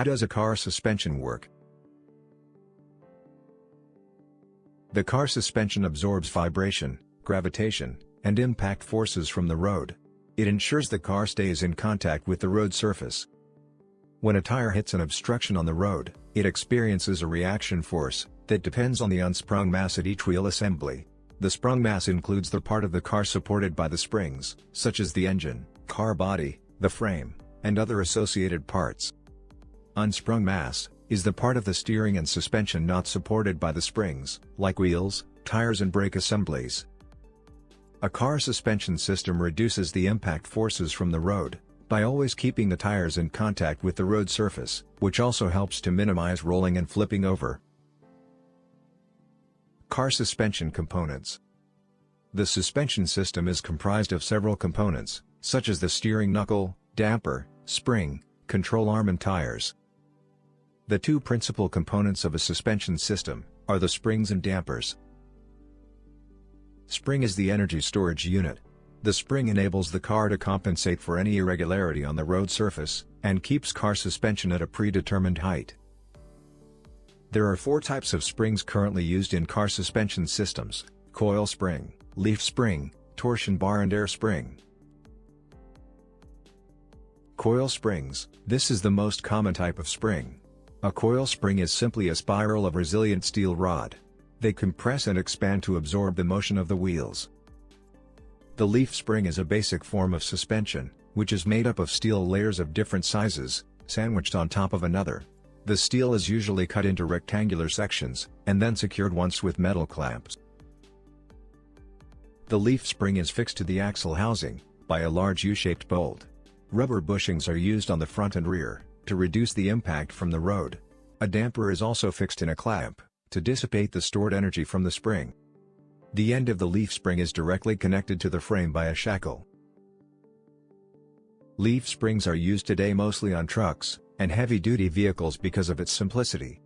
How does a car suspension work? The car suspension absorbs vibration, gravitation, and impact forces from the road. It ensures the car stays in contact with the road surface. When a tire hits an obstruction on the road, it experiences a reaction force that depends on the unsprung mass at each wheel assembly. The sprung mass includes the part of the car supported by the springs, such as the engine, car body, the frame, and other associated parts. Unsprung mass is the part of the steering and suspension not supported by the springs, like wheels, tires and brake assemblies. A car suspension system reduces the impact forces from the road by always keeping the tires in contact with the road surface, which also helps to minimize rolling and flipping over. Car suspension components. The suspension system is comprised of several components, such as the steering knuckle, damper, spring, control arm and tires. The two principal components of a suspension system are the springs and dampers. Spring is the energy storage unit. The spring enables the car to compensate for any irregularity on the road surface, and keeps car suspension at a predetermined height. There are 4 types of springs currently used in car suspension systems: coil spring, leaf spring, torsion bar and air spring. Coil springs. This is the most common type of spring. A coil spring is simply a spiral of resilient steel rod. They compress and expand to absorb the motion of the wheels. The leaf spring is a basic form of suspension, which is made up of steel layers of different sizes, sandwiched on top of another. The steel is usually cut into rectangular sections, and then secured once with metal clamps. The leaf spring is fixed to the axle housing by a large U-shaped bolt. Rubber bushings are used on the front and rear to reduce the impact from the road. A damper is also fixed in a clamp to dissipate the stored energy from the spring. The end of the leaf spring is directly connected to the frame by a shackle. Leaf springs are used today mostly on trucks and heavy-duty vehicles because of its simplicity.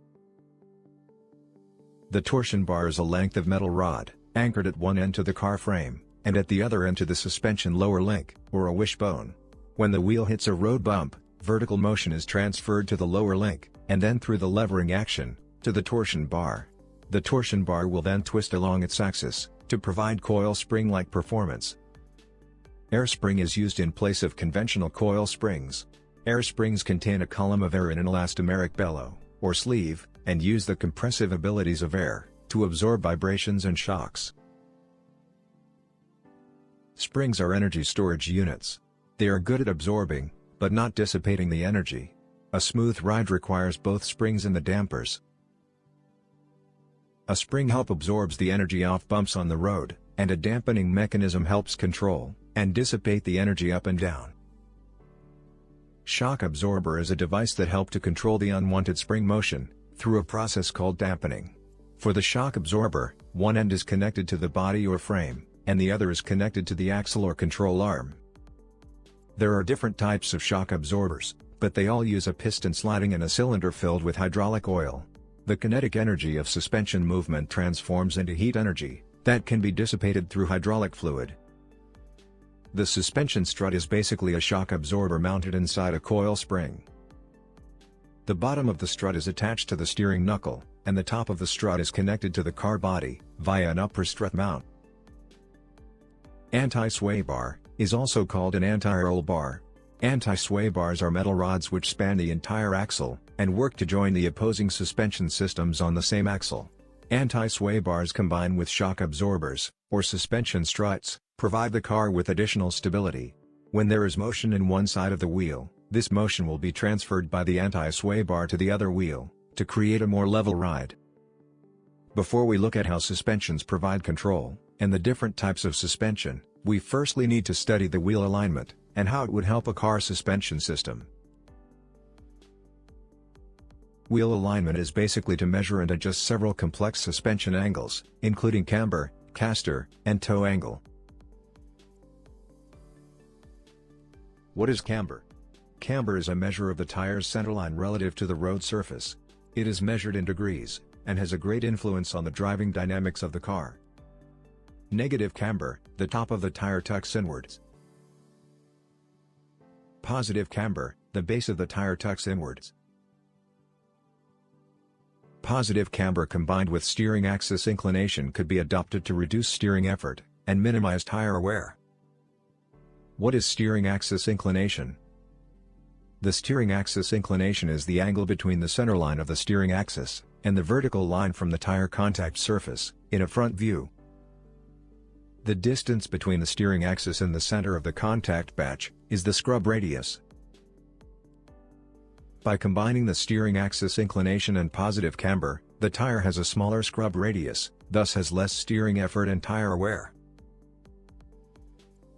The torsion bar is a length of metal rod, anchored at one end to the car frame, and at the other end to the suspension lower link, or a wishbone. When the wheel hits a road bump, vertical motion is transferred to the lower link, and then through the levering action, to the torsion bar. The torsion bar will then twist along its axis, to provide coil spring-like performance. Air spring is used in place of conventional coil springs. Air springs contain a column of air in an elastomeric bellow, or sleeve, and use the compressive abilities of air to absorb vibrations and shocks. Springs are energy storage units. They are good at absorbing, but not dissipating the energy. A smooth ride requires both springs and the dampers. A spring help absorbs the energy off bumps on the road, and a dampening mechanism helps control and dissipate the energy up and down. Shock absorber is a device that helps to control the unwanted spring motion through a process called dampening. For the shock absorber, one end is connected to the body or frame, and the other is connected to the axle or control arm. There are different types of shock absorbers, but they all use a piston sliding in a cylinder filled with hydraulic oil. The kinetic energy of suspension movement transforms into heat energy that can be dissipated through hydraulic fluid. The suspension strut is basically a shock absorber mounted inside a coil spring. The bottom of the strut is attached to the steering knuckle, and the top of the strut is connected to the car body via an upper strut mount. Anti-sway bar is also called an anti-roll bar. Anti-sway bars are metal rods which span the entire axle and work to join the opposing suspension systems on the same axle. Anti-sway bars combined with shock absorbers, or suspension struts, provide the car with additional stability. When there is motion in one side of the wheel, this motion will be transferred by the anti-sway bar to the other wheel, to create a more level ride. Before we look at how suspensions provide control, and the different types of suspension, we firstly need to study the wheel alignment, and how it would help a car suspension system. Wheel alignment is basically to measure and adjust several complex suspension angles, including camber, caster, and toe angle. What is camber? Camber is a measure of the tire's centerline relative to the road surface. It is measured in degrees, and has a great influence on the driving dynamics of the car. Negative camber, the top of the tire tucks inwards. Positive camber, the base of the tire tucks inwards. Positive camber combined with steering axis inclination could be adopted to reduce steering effort and minimize tire wear. What is steering axis inclination? The steering axis inclination is the angle between the center line of the steering axis and the vertical line from the tire contact surface in a front view. The distance between the steering axis and the center of the contact patch is the scrub radius. By combining the steering axis inclination and positive camber, the tire has a smaller scrub radius, thus has less steering effort and tire wear.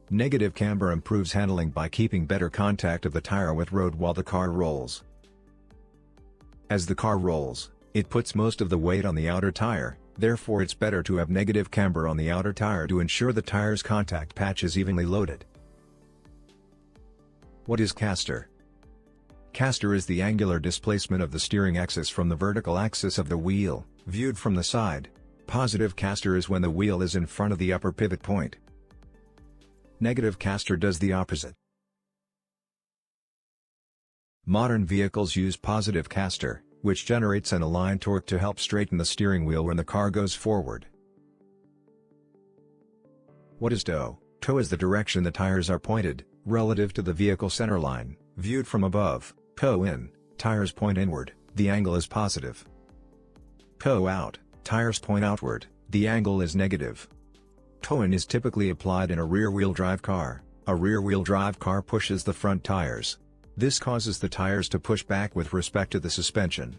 Negative camber improves handling by keeping better contact of the tire with road while the car rolls. As the car rolls, it puts most of the weight on the outer tire, therefore it's better to have negative camber on the outer tire to ensure the tire's contact patch is evenly loaded. What is caster? Caster is the angular displacement of the steering axis from the vertical axis of the wheel, viewed from the side. Positive caster is when the wheel is in front of the upper pivot point. Negative caster does the opposite. Modern vehicles use positive caster, which generates an aligned torque to help straighten the steering wheel when the car goes forward. What is toe? Toe is the direction the tires are pointed, relative to the vehicle centerline, viewed from above. Toe in, tires point inward, the angle is positive. Toe out, tires point outward, the angle is negative. Toe in is typically applied in a rear-wheel drive car. A rear-wheel drive car pushes the front tires. This causes the tires to push back with respect to the suspension.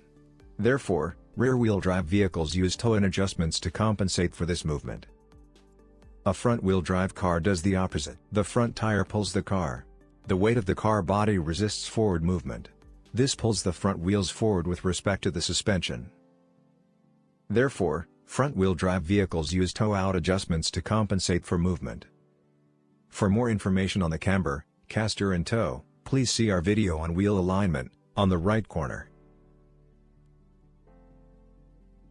Therefore, rear-wheel drive vehicles use toe-in adjustments to compensate for this movement. A front-wheel drive car does the opposite. The front tire pulls the car. The weight of the car body resists forward movement. This pulls the front wheels forward with respect to the suspension. Therefore, front-wheel drive vehicles use toe-out adjustments to compensate for movement. For more information on the camber, caster and toe, please see our video on wheel alignment, on the right corner.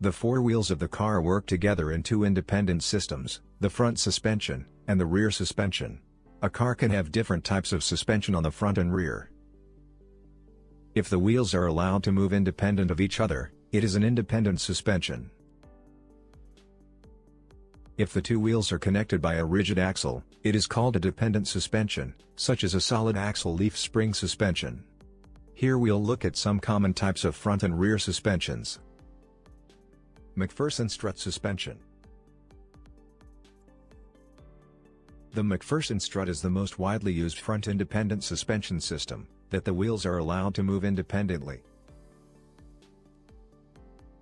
The four wheels of the car work together in two independent systems, the front suspension and the rear suspension. A car can have different types of suspension on the front and rear. If the wheels are allowed to move independent of each other, it is an independent suspension. If the two wheels are connected by a rigid axle, it is called a dependent suspension, such as a solid axle leaf spring suspension. Here we'll look at some common types of front and rear suspensions. McPherson strut suspension. The McPherson strut is the most widely used front independent suspension system, that the wheels are allowed to move independently.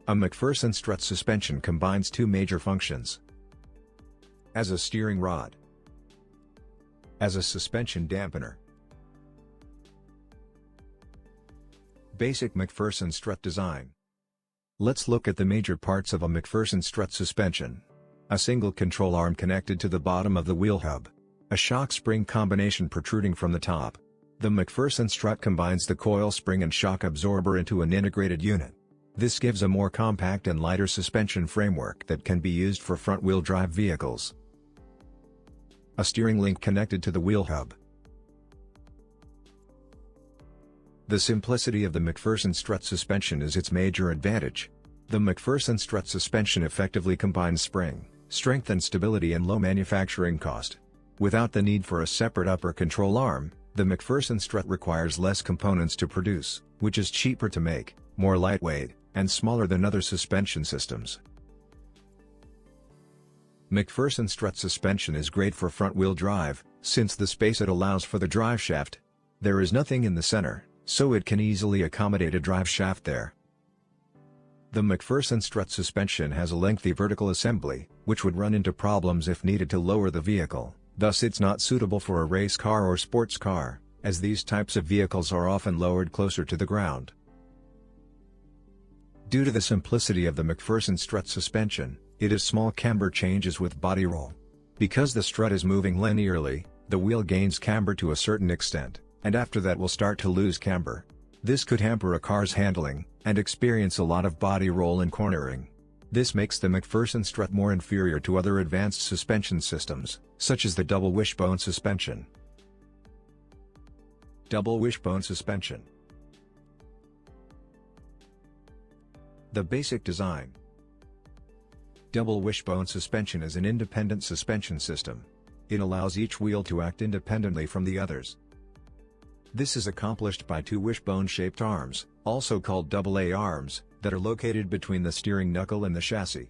A McPherson strut suspension combines two major functions. As a steering rod. As a suspension dampener. Basic McPherson strut design. Let's look at the major parts of a McPherson strut suspension. A single control arm connected to the bottom of the wheel hub. A shock spring combination protruding from the top. The McPherson strut combines the coil spring and shock absorber into an integrated unit. This gives a more compact and lighter suspension framework that can be used for front-wheel drive vehicles. A steering link connected to the wheel hub. The simplicity of the McPherson strut suspension is its major advantage. The McPherson strut suspension effectively combines spring, strength and stability and low manufacturing cost. Without the need for a separate upper control arm, the McPherson strut requires less components to produce, which is cheaper to make, more lightweight, and smaller than other suspension systems. McPherson strut suspension is great for front-wheel drive, since the space it allows for the drive shaft. There is nothing in the center, so it can easily accommodate a drive shaft there. The McPherson strut suspension has a lengthy vertical assembly, which would run into problems if needed to lower the vehicle, thus it's not suitable for a race car or sports car, as these types of vehicles are often lowered closer to the ground. Due to the simplicity of the McPherson strut suspension, it is small camber changes with body roll. Because the strut is moving linearly, the wheel gains camber to a certain extent, and after that will start to lose camber. This could hamper a car's handling, and experience a lot of body roll and cornering. This makes the McPherson strut more inferior to other advanced suspension systems, such as the double wishbone suspension. Double wishbone suspension. The basic design. Double wishbone suspension is an independent suspension system. It allows each wheel to act independently from the others. This is accomplished by two wishbone-shaped arms, also called AA arms, that are located between the steering knuckle and the chassis.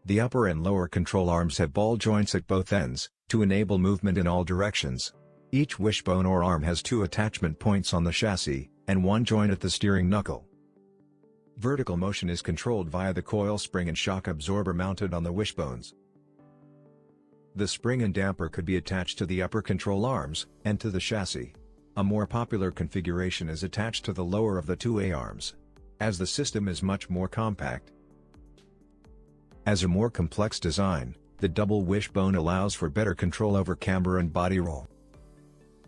The upper and lower control arms have ball joints at both ends, to enable movement in all directions. Each wishbone or arm has two attachment points on the chassis, and one joint at the steering knuckle. Vertical motion is controlled via the coil spring and shock absorber mounted on the wishbones. The spring and damper could be attached to the upper control arms, and to the chassis. A more popular configuration is attached to the lower of the two A-arms, as the system is much more compact. As a more complex design, the double wishbone allows for better control over camber and body roll.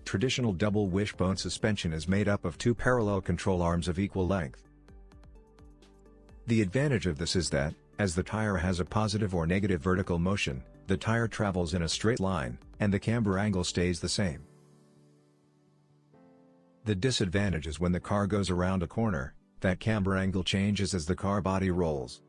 Traditional double wishbone suspension is made up of two parallel control arms of equal length. The advantage of this is that, as the tire has a positive or negative vertical motion, the tire travels in a straight line, and the camber angle stays the same. The disadvantage is when the car goes around a corner, that camber angle changes as the car body rolls.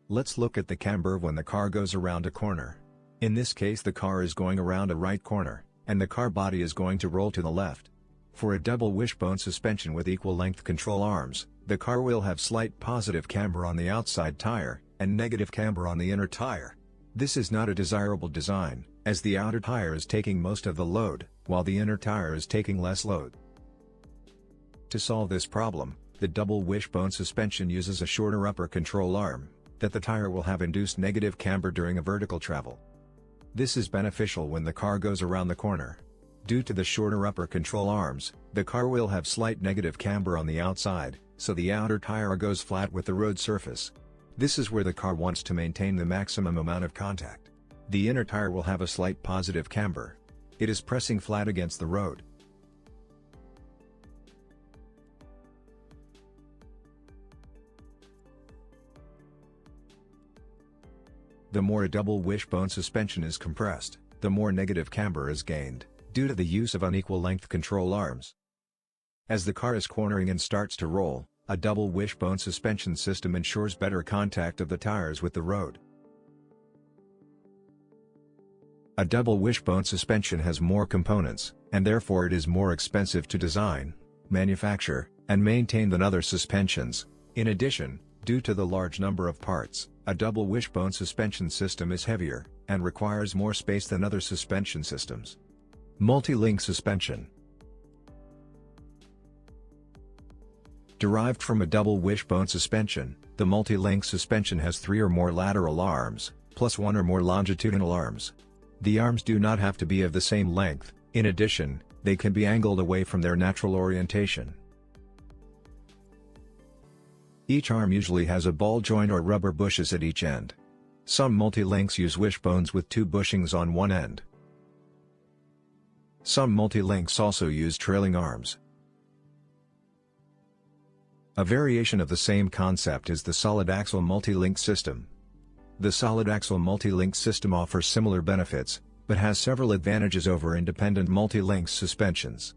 Let's look at the camber when the car goes around a corner. In this case the car is going around a right corner, and the car body is going to roll to the left. For a double wishbone suspension with equal length control arms, the car will have slight positive camber on the outside tire, and negative camber on the inner tire. This is not a desirable design, as the outer tire is taking most of the load, while the inner tire is taking less load. To solve this problem, the double wishbone suspension uses a shorter upper control arm, that the tire will have induced negative camber during a vertical travel. This is beneficial when the car goes around the corner. Due to the shorter upper control arms, the car will have slight negative camber on the outside, so the outer tire goes flat with the road surface. This is where the car wants to maintain the maximum amount of contact. The inner tire will have a slight positive camber. It is pressing flat against the road. The more a double wishbone suspension is compressed, the more negative camber is gained, due to the use of unequal length control arms. As the car is cornering and starts to roll, a double wishbone suspension system ensures better contact of the tires with the road. A double wishbone suspension has more components, and therefore it is more expensive to design, manufacture, and maintain than other suspensions. In addition, due to the large number of parts, a double wishbone suspension system is heavier, and requires more space than other suspension systems. Multi-link suspension. Derived from a double wishbone suspension, the multi-link suspension has 3 or more lateral arms, plus 1 or more longitudinal arms. The arms do not have to be of the same length. In addition, they can be angled away from their natural orientation. Each arm usually has a ball joint or rubber bushes at each end. Some multi-links use wishbones with 2 bushings on one end. Some multi-links also use trailing arms. A variation of the same concept is the solid axle multi-link system. The solid axle multi-link system offers similar benefits, but has several advantages over independent multi-link suspensions.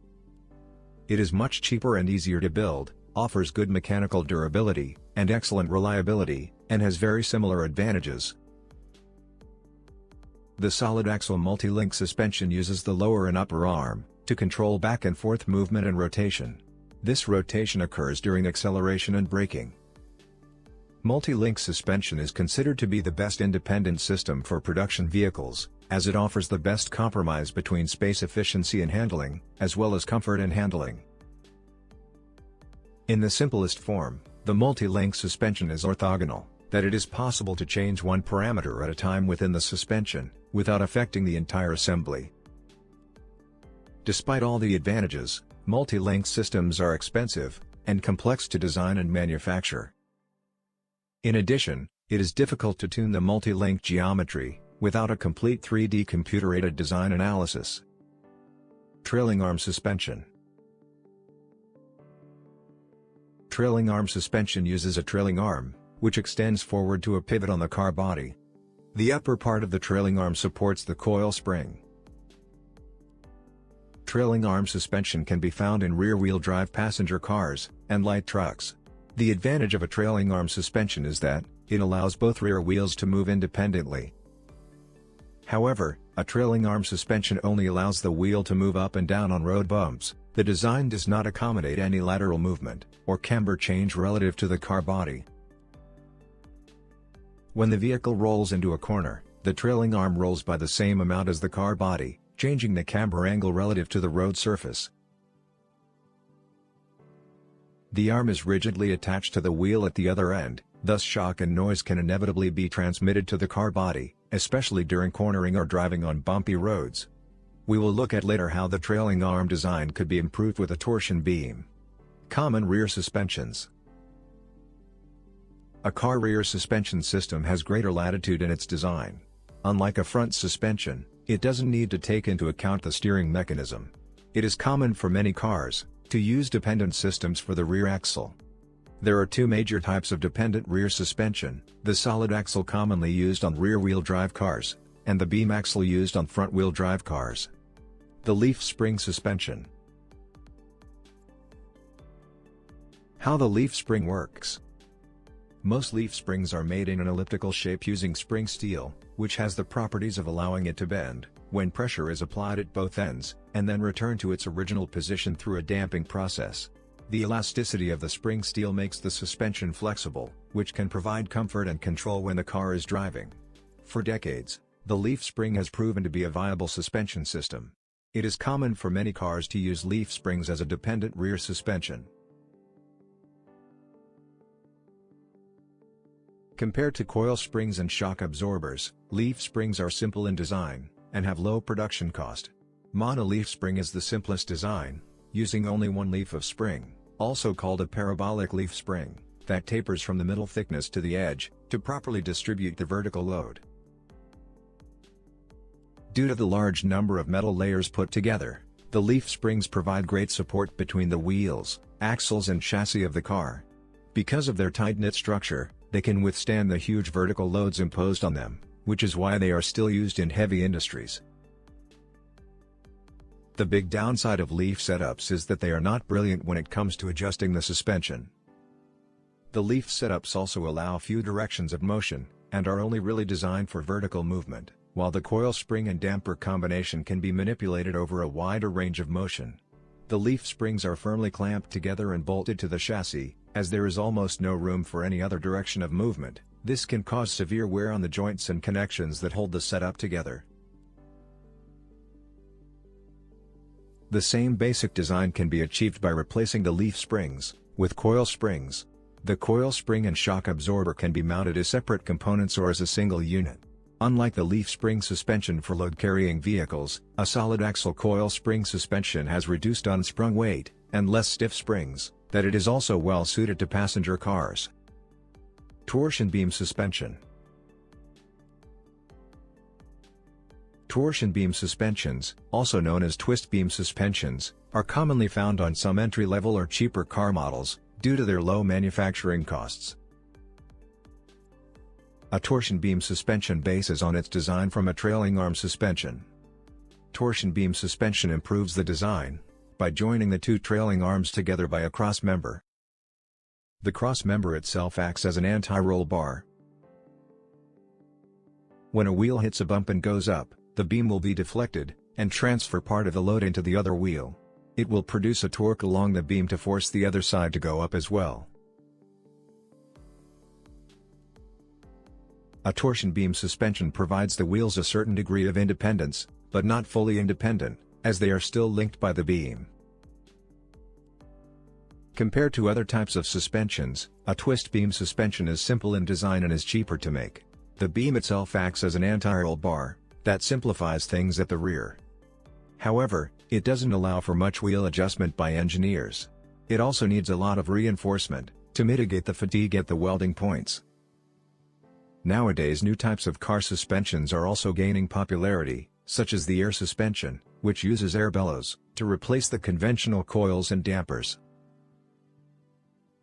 It is much cheaper and easier to build, offers good mechanical durability, and excellent reliability, and has very similar advantages. The solid axle multi-link suspension uses the lower and upper arm, to control back and forth movement and rotation. This rotation occurs during acceleration and braking. Multi-link suspension is considered to be the best independent system for production vehicles, as it offers the best compromise between space efficiency and handling, as well as comfort and handling. In the simplest form, the multi-link suspension is orthogonal, that it is possible to change one parameter at a time within the suspension, without affecting the entire assembly. Despite all the advantages, multi-link systems are expensive, and complex to design and manufacture. In addition, it is difficult to tune the multi-link geometry, without a complete 3D computer-aided design analysis. Trailing arm suspension. Trailing arm suspension uses a trailing arm, which extends forward to a pivot on the car body. The upper part of the trailing arm supports the coil spring. Trailing arm suspension can be found in rear-wheel drive passenger cars, and light trucks. The advantage of a trailing arm suspension is that it allows both rear wheels to move independently. However, a trailing arm suspension only allows the wheel to move up and down on road bumps. The design does not accommodate any lateral movement or camber change relative to the car body. When the vehicle rolls into a corner, the trailing arm rolls by the same amount as the car body, changing the camber angle relative to the road surface. The arm is rigidly attached to the wheel at the other end, thus shock and noise can inevitably be transmitted to the car body, especially during cornering or driving on bumpy roads. We will look at later how the trailing arm design could be improved with a torsion beam. Common rear suspensions. A car rear suspension system has greater latitude in its design. Unlike a front suspension, it doesn't need to take into account the steering mechanism. It is common for many cars to use dependent systems for the rear axle. There are two major types of dependent rear suspension: the solid axle commonly used on rear-wheel drive cars, and the beam axle used on front-wheel drive cars. The leaf spring suspension. How the leaf spring works. Most leaf springs are made in an elliptical shape using spring steel, which has the properties of allowing it to bend when pressure is applied at both ends, and then return to its original position through a damping process. The elasticity of the spring steel makes the suspension flexible, which can provide comfort and control when the car is driving. For decades, the leaf spring has proven to be a viable suspension system. It is common for many cars to use leaf springs as a dependent rear suspension. Compared to coil springs and shock absorbers, leaf springs are simple in design and have low production cost. Mono-leaf spring is the simplest design, using only one leaf of spring, also called a parabolic leaf spring, that tapers from the middle thickness to the edge, to properly distribute the vertical load. Due to the large number of metal layers put together, the leaf springs provide great support between the wheels, axles and chassis of the car. Because of their tight-knit structure, they can withstand the huge vertical loads imposed on them, which is why they are still used in heavy industries. The big downside of leaf setups is that they are not brilliant when it comes to adjusting the suspension. The leaf setups also allow few directions of motion, and are only really designed for vertical movement, while the coil spring and damper combination can be manipulated over a wider range of motion. The leaf springs are firmly clamped together and bolted to the chassis, as there is almost no room for any other direction of movement. This can cause severe wear on the joints and connections that hold the setup together. The same basic design can be achieved by replacing the leaf springs with coil springs. The coil spring and shock absorber can be mounted as separate components or as a single unit. Unlike the leaf spring suspension for load-carrying vehicles, a solid axle coil spring suspension has reduced unsprung weight and less stiff springs, that it is also well suited to passenger cars. Torsion beam suspension. Torsion beam suspensions, also known as twist beam suspensions, are commonly found on some entry-level or cheaper car models, due to their low manufacturing costs. A torsion beam suspension bases on its design from a trailing arm suspension. Torsion beam suspension improves the design by joining the two trailing arms together by a cross member. The cross member itself acts as an anti-roll bar. When a wheel hits a bump and goes up, the beam will be deflected, and transfer part of the load into the other wheel. It will produce a torque along the beam to force the other side to go up as well. A torsion beam suspension provides the wheels a certain degree of independence, but not fully independent, as they are still linked by the beam. Compared to other types of suspensions, a twist beam suspension is simple in design and is cheaper to make. The beam itself acts as an anti-roll bar that simplifies things at the rear. However, it doesn't allow for much wheel adjustment by engineers. It also needs a lot of reinforcement to mitigate the fatigue at the welding points. Nowadays, new types of car suspensions are also gaining popularity, such as the air suspension, which uses air bellows to replace the conventional coils and dampers.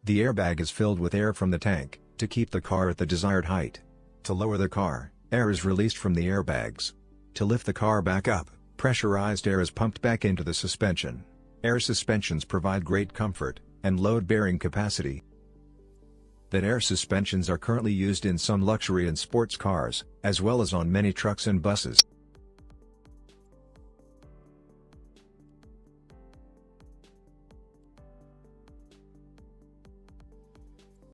The airbag is filled with air from the tank to keep the car at the desired height. To lower the car, air is released from the airbags. To lift the car back up, pressurized air is pumped back into the suspension. Air suspensions provide great comfort and load-bearing capacity. that air suspensions are currently used in some luxury and sports cars, as well as on many trucks and buses.